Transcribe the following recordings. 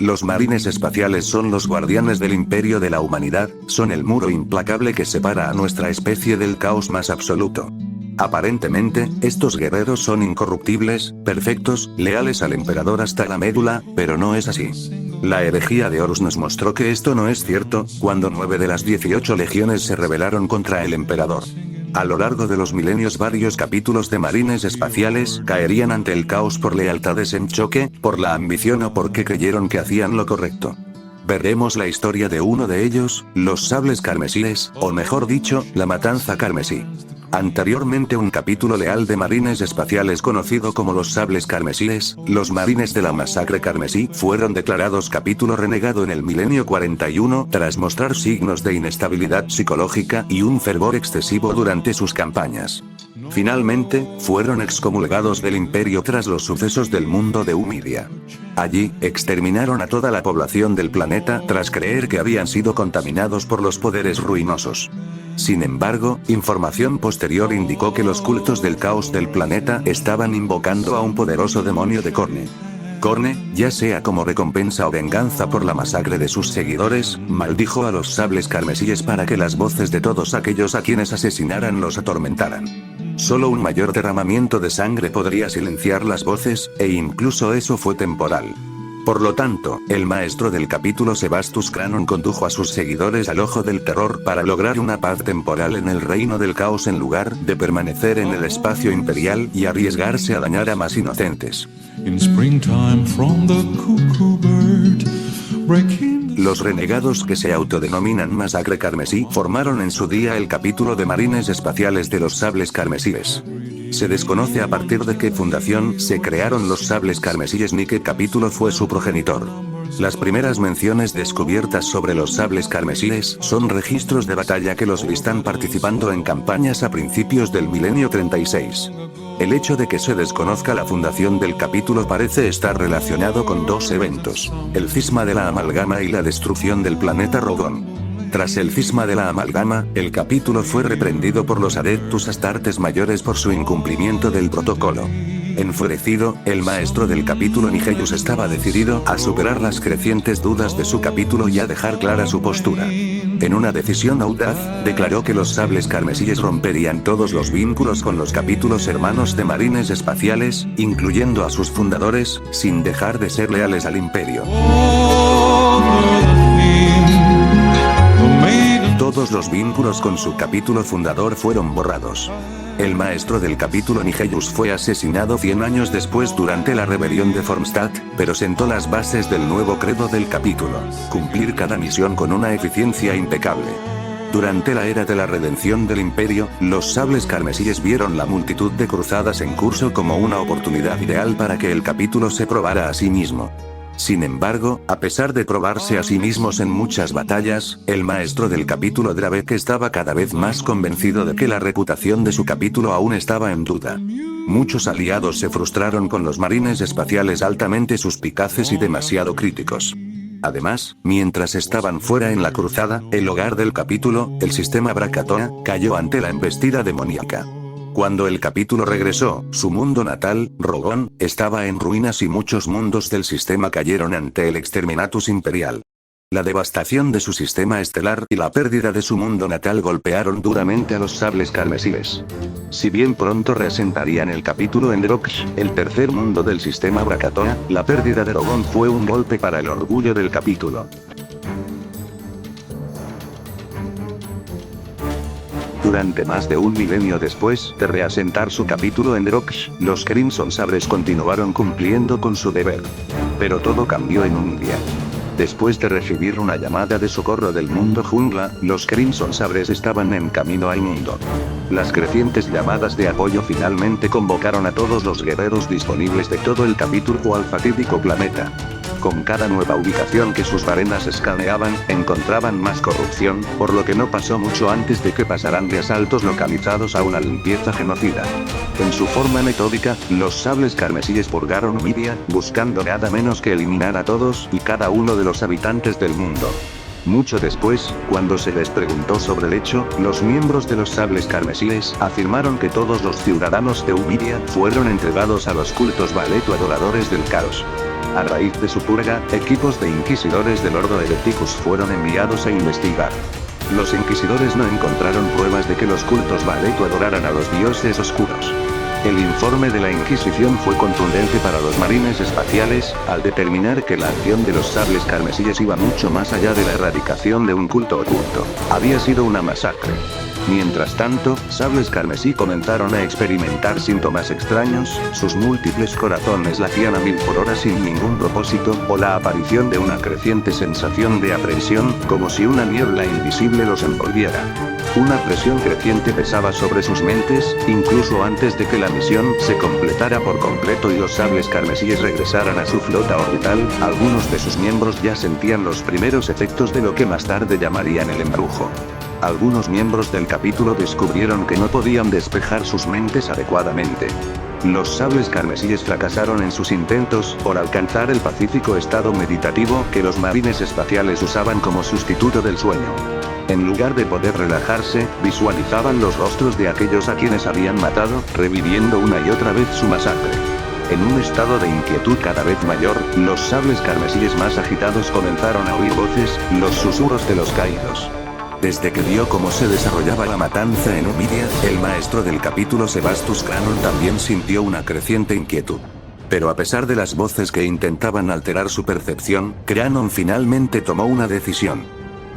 Los marines espaciales son los guardianes del imperio de la humanidad, son el muro implacable que separa a nuestra especie del caos más absoluto. Aparentemente, estos guerreros son incorruptibles, perfectos, leales al emperador hasta la médula, pero no es así. La herejía de Horus nos mostró que esto no es cierto, cuando 9 de las 18 legiones se rebelaron contra el emperador. A lo largo de los milenios varios capítulos de marines espaciales caerían ante el caos por lealtades en choque, por la ambición o porque creyeron que hacían lo correcto. Veremos la historia de uno de ellos, los sables carmesíes, o mejor dicho, la matanza carmesí. Anteriormente un capítulo leal de marines espaciales conocido como los sables carmesíes, los marines de la masacre carmesí, fueron declarados capítulo renegado en el milenio 41 tras mostrar signos de inestabilidad psicológica y un fervor excesivo durante sus campañas. Finalmente, fueron excomulgados del imperio tras los sucesos del mundo de Humidia. Allí, exterminaron a toda la población del planeta tras creer que habían sido contaminados por los poderes ruinosos. Sin embargo, información posterior indicó que los cultos del caos del planeta estaban invocando a un poderoso demonio de Khorne. Khorne, ya sea como recompensa o venganza por la masacre de sus seguidores, maldijo a los sables carmesíes para que las voces de todos aquellos a quienes asesinaran los atormentaran. Solo un mayor derramamiento de sangre podría silenciar las voces, e incluso eso fue temporal. Por lo tanto, el maestro del capítulo Sebastus Cranon condujo a sus seguidores al ojo del terror para lograr una paz temporal en el reino del caos en lugar de permanecer en el espacio imperial y arriesgarse a dañar a más inocentes. Los renegados que se autodenominan Masacre Carmesí formaron en su día el capítulo de marines espaciales de los sables carmesíes. Se desconoce a partir de qué fundación se crearon los sables carmesíes ni qué capítulo fue su progenitor. Las primeras menciones descubiertas sobre los sables carmesíes son registros de batalla que los listan participando en campañas a principios del milenio 36. El hecho de que se desconozca la fundación del capítulo parece estar relacionado con dos eventos: el cisma de la amalgama y la destrucción del planeta Rogón. Tras el cisma de la amalgama, el capítulo fue reprendido por los Adeptus Astartes mayores por su incumplimiento del protocolo. Enfurecido, el maestro del capítulo Nigellus estaba decidido a superar las crecientes dudas de su capítulo y a dejar clara su postura. En una decisión audaz, declaró que los sables carmesíes romperían todos los vínculos con los capítulos hermanos de marines espaciales, incluyendo a sus fundadores, sin dejar de ser leales al imperio. Todos los vínculos con su capítulo fundador fueron borrados. El maestro del capítulo Nigellus fue asesinado 100 años después durante la rebelión de Formstadt, pero sentó las bases del nuevo credo del capítulo: cumplir cada misión con una eficiencia impecable. Durante la era de la redención del imperio, los sables carmesíes vieron la multitud de cruzadas en curso como una oportunidad ideal para que el capítulo se probara a sí mismo. Sin embargo, a pesar de probarse a sí mismos en muchas batallas, el maestro del capítulo Drabek estaba cada vez más convencido de que la reputación de su capítulo aún estaba en duda. Muchos aliados se frustraron con los marines espaciales altamente suspicaces y demasiado críticos. Además, mientras estaban fuera en la cruzada, el hogar del capítulo, el sistema Brakatoa, cayó ante la embestida demoníaca. Cuando el capítulo regresó, su mundo natal, Rogón, estaba en ruinas y muchos mundos del sistema cayeron ante el exterminatus imperial. La devastación de su sistema estelar y la pérdida de su mundo natal golpearon duramente a los sables carmesíes. Si bien pronto reasentarían el capítulo en Drox, el tercer mundo del sistema Brakatoa, la pérdida de Rogón fue un golpe para el orgullo del capítulo. Durante más de un milenio después de reasentar su capítulo en Drox, los Crimson Sabres continuaron cumpliendo con su deber. Pero todo cambió en un día. Después de recibir una llamada de socorro del mundo jungla, los Crimson Sabres estaban en camino al mundo. Las crecientes llamadas de apoyo finalmente convocaron a todos los guerreros disponibles de todo el capítulo al fatídico planeta. Con cada nueva ubicación que sus arenas escaneaban, encontraban más corrupción, por lo que no pasó mucho antes de que pasaran de asaltos localizados a una limpieza genocida. En su forma metódica, los sables carmesíes purgaron Humidia, buscando nada menos que eliminar a todos y cada uno de los habitantes del mundo. Mucho después, cuando se les preguntó sobre el hecho, los miembros de los sables carmesíes afirmaron que todos los ciudadanos de Humidia fueron entregados a los cultos Valetu adoradores del caos. A raíz de su purga, equipos de inquisidores del Ordo Hereticus fueron enviados a investigar. Los inquisidores no encontraron pruebas de que los cultos Valetu adoraran a los dioses oscuros. El informe de la Inquisición fue contundente para los marines espaciales, al determinar que la acción de los sables carmesíes iba mucho más allá de la erradicación de un culto oculto. Había sido una masacre. Mientras tanto, sables carmesí comenzaron a experimentar síntomas extraños, sus múltiples corazones latían a 1000 por hora sin ningún propósito, o la aparición de una creciente sensación de aprensión, como si una niebla invisible los envolviera. Una presión creciente pesaba sobre sus mentes, incluso antes de que la misión se completara por completo y los sables carmesíes regresaran a su flota orbital. Algunos de sus miembros ya sentían los primeros efectos de lo que más tarde llamarían el embrujo. Algunos miembros del capítulo descubrieron que no podían despejar sus mentes adecuadamente. Los sables carmesíes fracasaron en sus intentos por alcanzar el pacífico estado meditativo que los marines espaciales usaban como sustituto del sueño. En lugar de poder relajarse, visualizaban los rostros de aquellos a quienes habían matado, reviviendo una y otra vez su masacre. En un estado de inquietud cada vez mayor, los sables carmesíes más agitados comenzaron a oír voces, los susurros de los caídos. Desde que vio cómo se desarrollaba la matanza en Humidia, el maestro del capítulo Sebastus Cranon también sintió una creciente inquietud. Pero a pesar de las voces que intentaban alterar su percepción, Cranon finalmente tomó una decisión.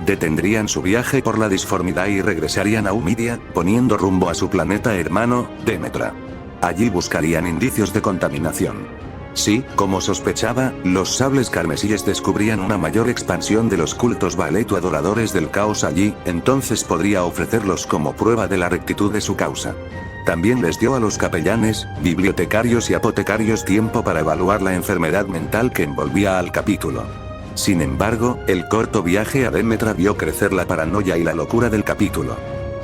Detendrían su viaje por la disformidad y regresarían a Humidia, poniendo rumbo a su planeta hermano, Demetra. Allí buscarían indicios de contaminación. Sí, como sospechaba, los sables carmesíes descubrían una mayor expansión de los cultos Valetu adoradores del caos allí, entonces podría ofrecerlos como prueba de la rectitud de su causa. También les dio a los capellanes, bibliotecarios y apotecarios tiempo para evaluar la enfermedad mental que envolvía al capítulo. Sin embargo, el corto viaje a Demetra vio crecer la paranoia y la locura del capítulo.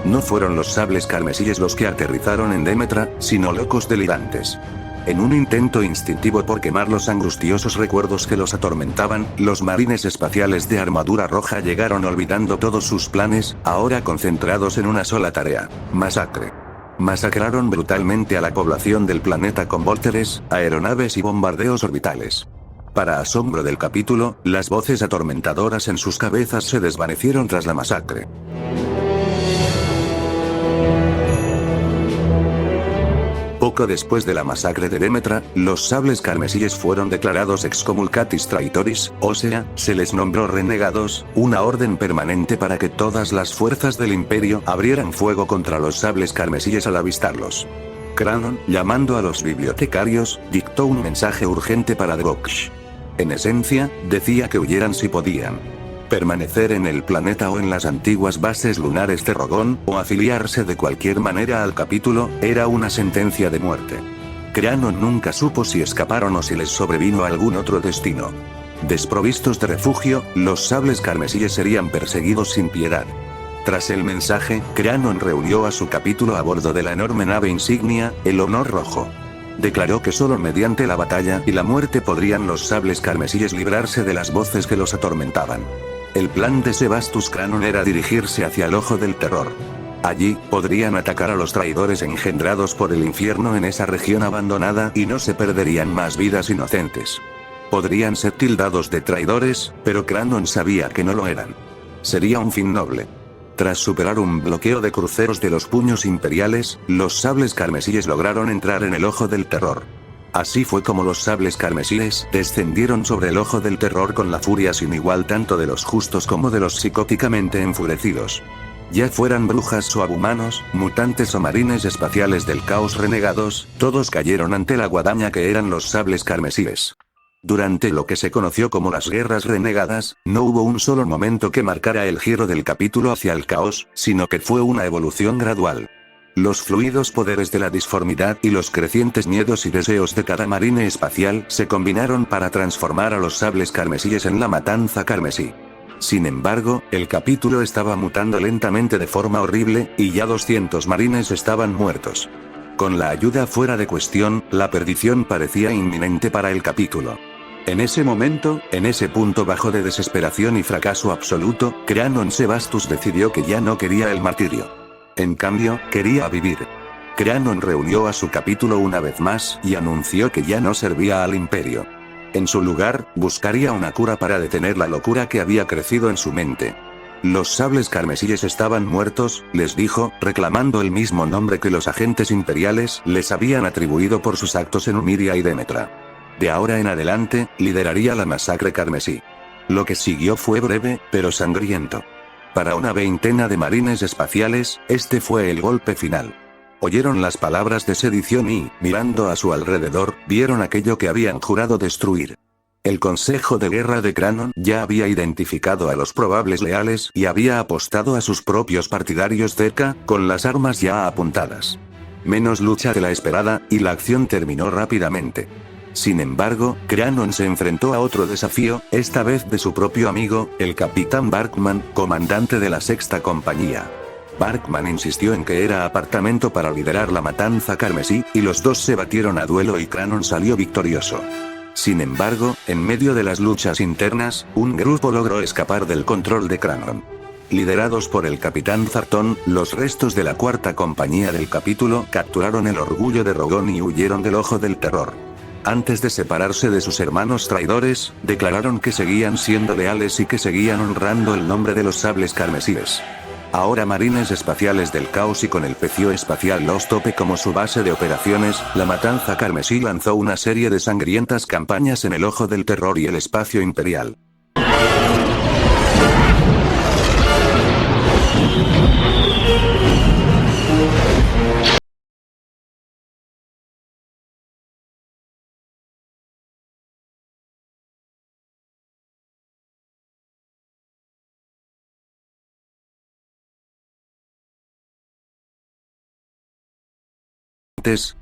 No fueron los sables carmesíes los que aterrizaron en Demetra, sino locos delirantes. En un intento instintivo por quemar los angustiosos recuerdos que los atormentaban, los marines espaciales de armadura roja llegaron olvidando todos sus planes, ahora concentrados en una sola tarea: masacre. Masacraron brutalmente a la población del planeta con vólteres, aeronaves y bombardeos orbitales. Para asombro del capítulo, las voces atormentadoras en sus cabezas se desvanecieron tras la masacre. Poco después de la masacre de Demetra, los sables carmesíes fueron declarados excomulcatis traitoris, o sea, se les nombró renegados, una orden permanente para que todas las fuerzas del imperio abrieran fuego contra los sables carmesíes al avistarlos. Cranon, llamando a los bibliotecarios, dictó un mensaje urgente para Dvox. En esencia, decía que huyeran si podían. Permanecer en el planeta o en las antiguas bases lunares de Rogón, o afiliarse de cualquier manera al capítulo, era una sentencia de muerte. Cranon nunca supo si escaparon o si les sobrevino algún otro destino. Desprovistos de refugio, los sables carmesíes serían perseguidos sin piedad. Tras el mensaje, Cranon reunió a su capítulo a bordo de la enorme nave insignia, el Honor Rojo. Declaró que solo mediante la batalla y la muerte podrían los sables carmesíes librarse de las voces que los atormentaban. El plan de Sebastus Cranon era dirigirse hacia el Ojo del Terror. Allí, podrían atacar a los traidores engendrados por el infierno en esa región abandonada y no se perderían más vidas inocentes. Podrían ser tildados de traidores, pero Cranon sabía que no lo eran. Sería un fin noble. Tras superar un bloqueo de cruceros de los puños imperiales, los sables carmesíes lograron entrar en el Ojo del Terror. Así fue como los sables carmesíes descendieron sobre el Ojo del Terror con la furia sin igual tanto de los justos como de los psicóticamente enfurecidos. Ya fueran brujas o abhumanos, mutantes o marines espaciales del caos renegados, todos cayeron ante la guadaña que eran los sables carmesíes. Durante lo que se conoció como las Guerras Renegadas, no hubo un solo momento que marcara el giro del capítulo hacia el caos, sino que fue una evolución gradual. Los fluidos poderes de la disformidad y los crecientes miedos y deseos de cada marine espacial se combinaron para transformar a los sables carmesíes en la matanza carmesí. Sin embargo, el capítulo estaba mutando lentamente de forma horrible, y ya 200 marines estaban muertos. Con la ayuda fuera de cuestión, la perdición parecía inminente para el capítulo. En ese momento, en ese punto bajo de desesperación y fracaso absoluto, Cranon Sebastus decidió que ya no quería el martirio. En cambio, quería vivir. Cranon reunió a su capítulo una vez más y anunció que ya no servía al imperio. En su lugar, buscaría una cura para detener la locura que había crecido en su mente. Los sables carmesíes estaban muertos, les dijo, reclamando el mismo nombre que los agentes imperiales les habían atribuido por sus actos en Humiria y Demetra. De ahora en adelante, lideraría la masacre carmesí. Lo que siguió fue breve, pero sangriento. Para una veintena de marines espaciales, este fue el golpe final. Oyeron las palabras de sedición y, mirando a su alrededor, vieron aquello que habían jurado destruir. El Consejo de Guerra de Cranon ya había identificado a los probables leales y había apostado a sus propios partidarios cerca, con las armas ya apuntadas. Menos lucha de la esperada, y la acción terminó rápidamente. Sin embargo, Cranon se enfrentó a otro desafío, esta vez de su propio amigo, el capitán Barkman, comandante de la sexta compañía. Barkman insistió en que era apartamento para liderar la matanza carmesí, y los dos se batieron a duelo y Cranon salió victorioso. Sin embargo, en medio de las luchas internas, un grupo logró escapar del control de Cranon. Liderados por el capitán Zartón, los restos de la cuarta compañía del capítulo capturaron el orgullo de Rogón y huyeron del ojo del terror. Antes de separarse de sus hermanos traidores, declararon que seguían siendo leales y que seguían honrando el nombre de los sables carmesíes. Ahora marines espaciales del caos y con el pecio espacial Los Tope como su base de operaciones, la matanza carmesí lanzó una serie de sangrientas campañas en el ojo del terror y el espacio imperial.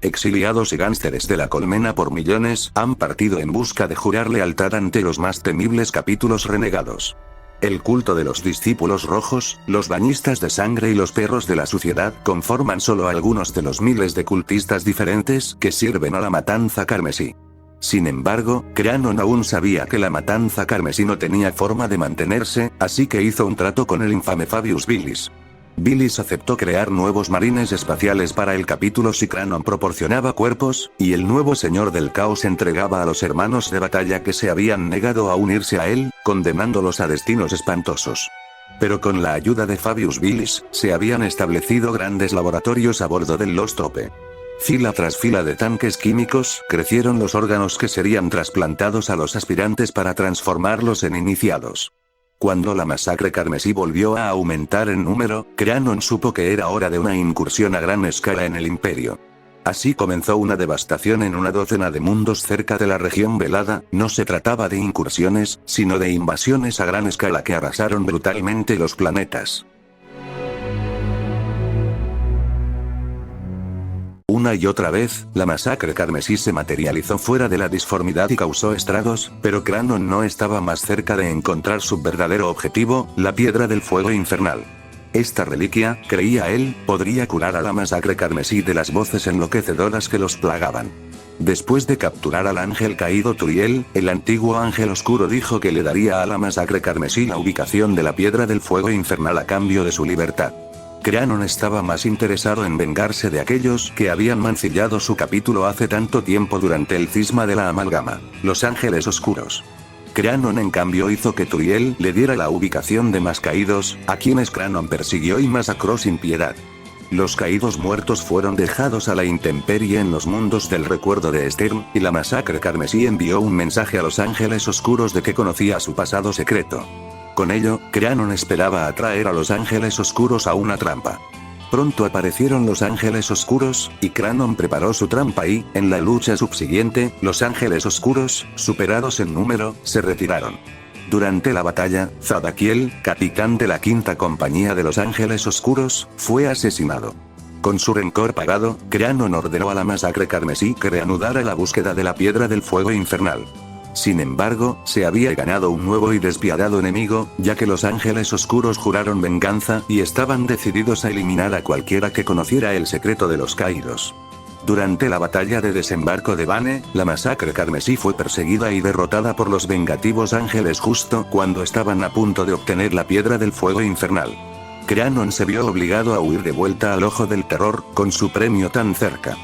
Exiliados y gánsteres de la colmena por millones han partido en busca de jurar lealtad ante los más temibles capítulos renegados. El culto de los discípulos rojos, los bañistas de sangre y los perros de la suciedad conforman solo algunos de los miles de cultistas diferentes que sirven a la matanza carmesí. Sin embargo, Cranon aún sabía que la matanza carmesí no tenía forma de mantenerse, así que hizo un trato con el infame Fabius Billis. Billis aceptó crear nuevos marines espaciales para el capítulo si Cranon proporcionaba cuerpos, y el nuevo señor del caos entregaba a los hermanos de batalla que se habían negado a unirse a él, condenándolos a destinos espantosos. Pero con la ayuda de Fabius Billis, se habían establecido grandes laboratorios a bordo del Los Tope. Fila tras fila de tanques químicos, crecieron los órganos que serían trasplantados a los aspirantes para transformarlos en iniciados. Cuando la masacre carmesí volvió a aumentar en número, Cranon supo que era hora de una incursión a gran escala en el imperio. Así comenzó una devastación en una docena de mundos cerca de la región velada. No se trataba de incursiones, sino de invasiones a gran escala que arrasaron brutalmente los planetas. Una y otra vez, la masacre carmesí se materializó fuera de la disformidad y causó estragos, pero Cranon no estaba más cerca de encontrar su verdadero objetivo, la piedra del fuego infernal. Esta reliquia, creía él, podría curar a la masacre carmesí de las voces enloquecedoras que los plagaban. Después de capturar al ángel caído Turiel, el antiguo ángel oscuro dijo que le daría a la masacre carmesí la ubicación de la piedra del fuego infernal a cambio de su libertad. Cranon estaba más interesado en vengarse de aquellos que habían mancillado su capítulo hace tanto tiempo durante el cisma de la amalgama, los ángeles oscuros. Cranon en cambio hizo que Turiel le diera la ubicación de más caídos, a quienes Cranon persiguió y masacró sin piedad. Los caídos muertos fueron dejados a la intemperie en los mundos del recuerdo de Stern, y la masacre carmesí envió un mensaje a los ángeles oscuros de que conocía su pasado secreto. Con ello, Cranon esperaba atraer a los ángeles oscuros a una trampa. Pronto aparecieron los ángeles oscuros, y Cranon preparó su trampa y, en la lucha subsiguiente, los ángeles oscuros, superados en número, se retiraron. Durante la batalla, Zadakiel, capitán de la quinta compañía de los ángeles oscuros, fue asesinado. Con su rencor pagado, Cranon ordenó a la masacre carmesí que reanudara la búsqueda de la piedra del fuego infernal. Sin embargo, se había ganado un nuevo y despiadado enemigo, ya que los ángeles oscuros juraron venganza y estaban decididos a eliminar a cualquiera que conociera el secreto de los caídos. Durante la batalla de desembarco de Bane, la masacre carmesí fue perseguida y derrotada por los vengativos ángeles justo cuando estaban a punto de obtener la piedra del fuego infernal. Cranon se vio obligado a huir de vuelta al ojo del terror, con su premio tan cerca.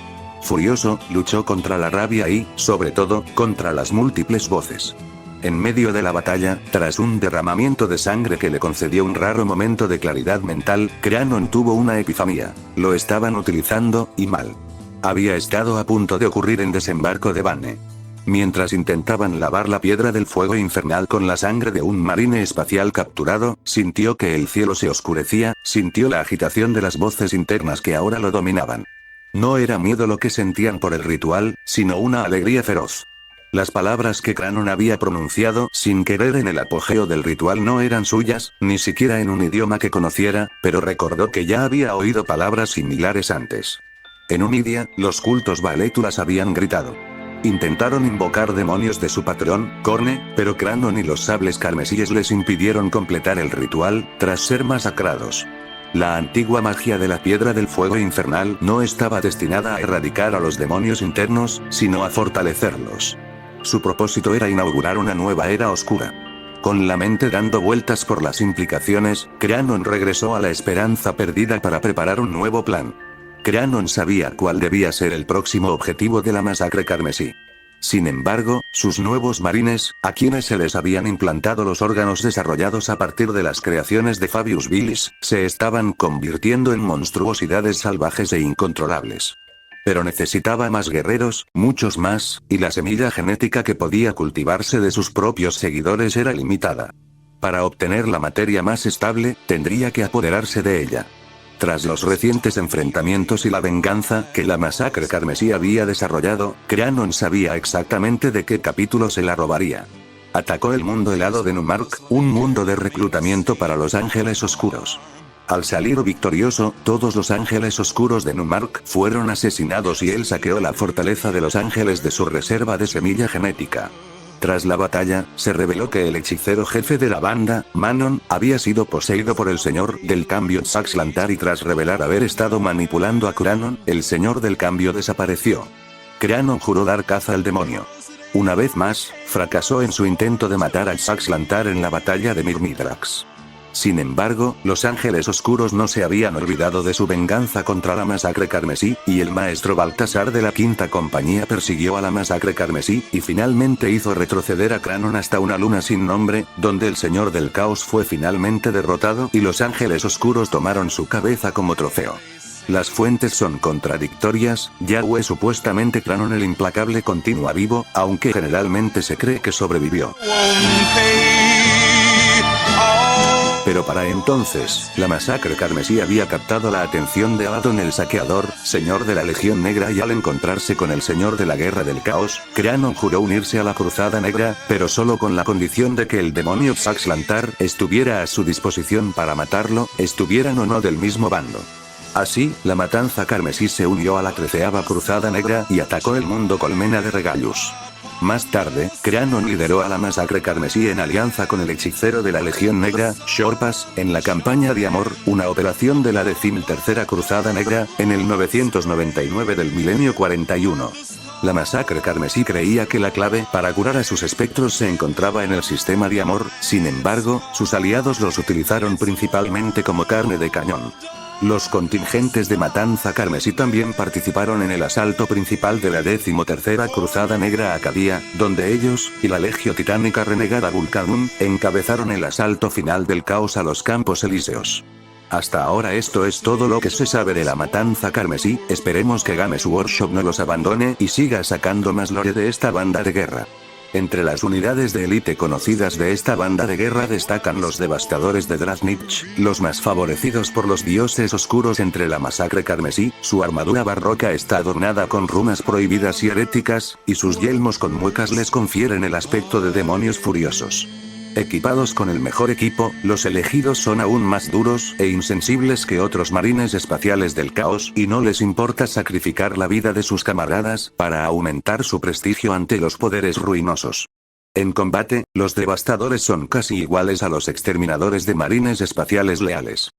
Furioso, luchó contra la rabia y, sobre todo, contra las múltiples voces. En medio de la batalla, tras un derramamiento de sangre que le concedió un raro momento de claridad mental, Cranon tuvo una epifanía. Lo estaban utilizando, y mal. Había estado a punto de ocurrir en Desembarco de Bane. Mientras intentaban lavar la piedra del fuego infernal con la sangre de un marine espacial capturado, sintió que el cielo se oscurecía, sintió la agitación de las voces internas que ahora lo dominaban. No era miedo lo que sentían por el ritual, sino una alegría feroz. Las palabras que Cranon había pronunciado sin querer en el apogeo del ritual no eran suyas, ni siquiera en un idioma que conociera, pero recordó que ya había oído palabras similares antes. En Unidia, los cultos Valétulas habían gritado. Intentaron invocar demonios de su patrón, Corne, pero Cranon y los sables carmesíes les impidieron completar el ritual, tras ser masacrados. La antigua magia de la piedra del fuego infernal no estaba destinada a erradicar a los demonios internos, sino a fortalecerlos. Su propósito era inaugurar una nueva era oscura. Con la mente dando vueltas por las implicaciones, Cranon regresó a la esperanza perdida para preparar un nuevo plan. Cranon sabía cuál debía ser el próximo objetivo de la masacre carmesí. Sin embargo, sus nuevos marines, a quienes se les habían implantado los órganos desarrollados a partir de las creaciones de Fabius Bilis, se estaban convirtiendo en monstruosidades salvajes e incontrolables. Pero necesitaba más guerreros, muchos más, y la semilla genética que podía cultivarse de sus propios seguidores era limitada. Para obtener la materia más estable, tendría que apoderarse de ella. Tras los recientes enfrentamientos y la venganza que la masacre carmesí había desarrollado, Cranon sabía exactamente de qué capítulo se la robaría. Atacó el mundo helado de Numark, un mundo de reclutamiento para los ángeles oscuros. Al salir victorioso, todos los ángeles oscuros de Numark fueron asesinados y él saqueó la fortaleza de los ángeles de su reserva de semilla genética. Tras la batalla, se reveló que el hechicero jefe de la banda, Manon, había sido poseído por el señor del cambio Saxlantar y tras revelar haber estado manipulando a Cranon, el señor del cambio desapareció. Cranon juró dar caza al demonio. Una vez más, fracasó en su intento de matar a Saxlantar en la batalla de Mirmidrax. Sin embargo, los ángeles oscuros no se habían olvidado de su venganza contra la masacre carmesí, y el maestro Baltasar de la Quinta Compañía persiguió a la masacre carmesí, y finalmente hizo retroceder a Cranon hasta una luna sin nombre, donde el señor del caos fue finalmente derrotado y los ángeles oscuros tomaron su cabeza como trofeo. Las fuentes son contradictorias, Yahweh supuestamente Cranon el implacable continúa vivo, aunque generalmente se cree que sobrevivió. Pero para entonces, la masacre carmesí había captado la atención de Abaddon el Saqueador, señor de la Legión Negra, y al encontrarse con el señor de la Guerra del Caos, Cranon juró unirse a la Cruzada Negra, pero solo con la condición de que el demonio Saxlantar estuviera a su disposición para matarlo, estuvieran o no del mismo bando. Así, la matanza carmesí se unió a la 13ª Cruzada Negra y atacó el mundo colmena de Regallus. Más tarde, Cranon lideró a la masacre carmesí en alianza con el hechicero de la Legión Negra, Shorpas, en la campaña de Amor, una operación de la 13ª Cruzada Negra, en el 999 del milenio 41. La masacre carmesí creía que la clave para curar a sus espectros se encontraba en el sistema de Amor, sin embargo, sus aliados los utilizaron principalmente como carne de cañón. Los contingentes de Matanza Carmesí también participaron en el asalto principal de la 13ª Cruzada Negra a Cadia, donde ellos, y la Legio Titánica Renegada Vulcanum, encabezaron el asalto final del caos a los Campos Elíseos. Hasta ahora esto es todo lo que se sabe de la Matanza Carmesí, esperemos que Games Workshop no los abandone y siga sacando más lore de esta banda de guerra. Entre las unidades de élite conocidas de esta banda de guerra destacan los devastadores de Draznich, los más favorecidos por los dioses oscuros entre la masacre carmesí, su armadura barroca está adornada con runas prohibidas y heréticas, y sus yelmos con muecas les confieren el aspecto de demonios furiosos. Equipados con el mejor equipo, los elegidos son aún más duros e insensibles que otros marines espaciales del caos y no les importa sacrificar la vida de sus camaradas para aumentar su prestigio ante los poderes ruinosos. En combate, los devastadores son casi iguales a los exterminadores de marines espaciales leales.